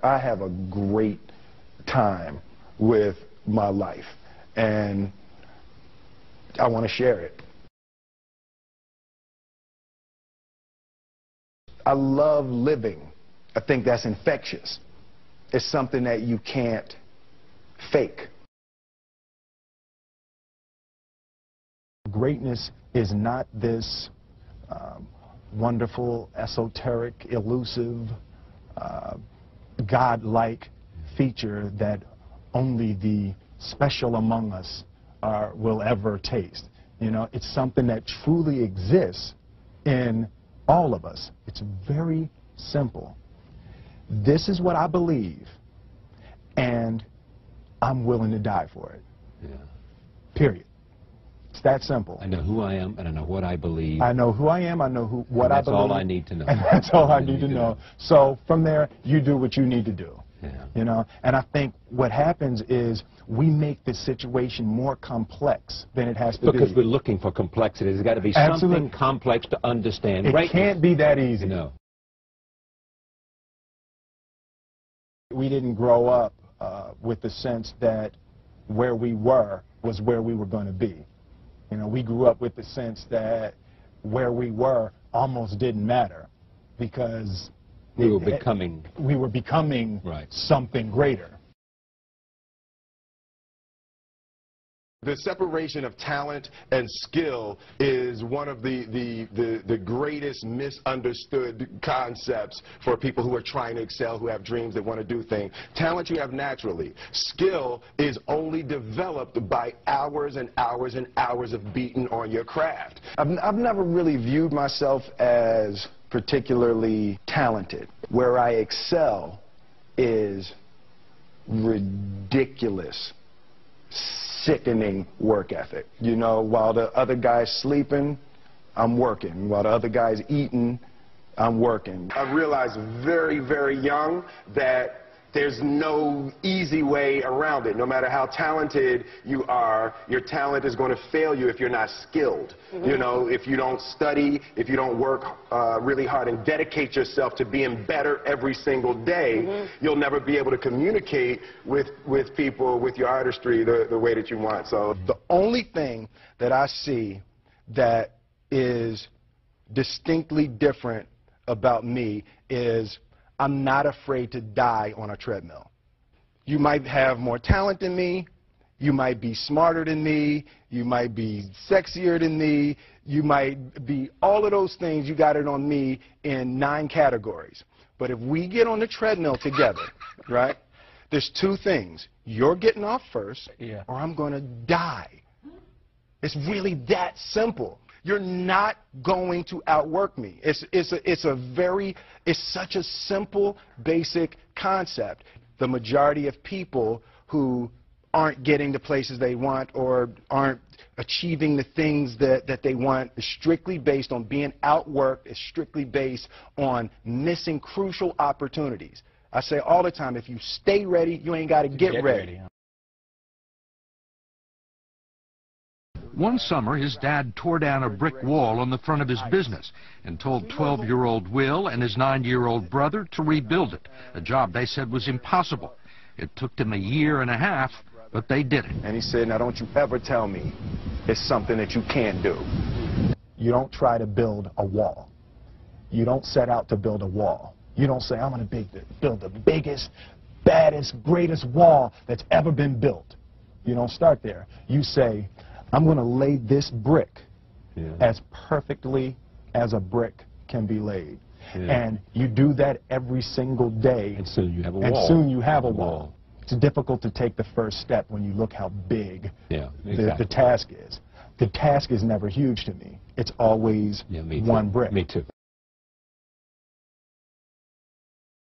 I have a great time with my life, and I want to share it. I love living. I think that's infectious. It's something that you can't fake. Greatness is not this wonderful, esoteric, elusive, God-like feature that only the special among us will ever taste. You know, it's something that truly exists in all of us. It's very simple. This is what I believe, and I'm willing to die for it. Yeah. Period. It's that simple. I know who I am, and I know what I believe. I know who I am, I know what I believe. That's all I need to know. And that's all I need to know. So from there, you do what you need to do. Yeah. You know, and I think what happens is we make the situation more complex than it has to be. Because we're looking for complexity. There's got to be something complex to understand. It can't be that easy. No. We didn't grow up with the sense that where we were was where we were going to be. You know, we grew up with the sense that where we were almost didn't matter because we were becoming right. something greater. The separation of talent and skill is one of the greatest misunderstood concepts for people who are trying to excel, who have dreams, that want to do things. Talent you have naturally. Skill is only developed by hours and hours and hours of beating on your craft. I've never really viewed myself as particularly talented. Where I excel is ridiculous, sickening work ethic. You know, while the other guy's sleeping, I'm working. While the other guy's eating, I'm working. I realized very, very young that there's no easy way around it. No matter how talented you are, your talent is going to fail you if you're not skilled. You know, if you don't study, if you don't work really hard and dedicate yourself to being better every single day, you'll never be able to communicate with people, with your artistry, the way that you want. So the only thing that I see that is distinctly different about me is I'm not afraid to die on a treadmill. You might have more talent than me, you might be smarter than me, you might be sexier than me, you might be all of those things. You got it on me in 9 categories. But if we get on the treadmill together, right, there's 2 things. You're getting off first, or I'm going to die. It's really that simple. You're not going to outwork me. It's such a simple, basic concept. The majority of people who aren't getting the places they want or aren't achieving the things that they want is strictly based on being outworked, is strictly based on missing crucial opportunities. I say all the time, if you stay ready, you ain't got to get ready. One summer, his dad tore down a brick wall on the front of his business and told 12-year-old Will and his 9-year-old brother to rebuild it, a job they said was impossible. It took them 1.5 years, but they did it. And he said, now don't you ever tell me it's something that you can't do. You don't try to build a wall. You don't set out to build a wall. You don't say, I'm going to build the biggest, baddest, greatest wall that's ever been built. You don't start there. You say, I'm going to lay this brick as perfectly as a brick can be laid. And you do that every single day. And soon you have a wall. And soon you have a wall. It's difficult to take the first step when you look how big the task is. The task is never huge to me. It's always one brick. Me too.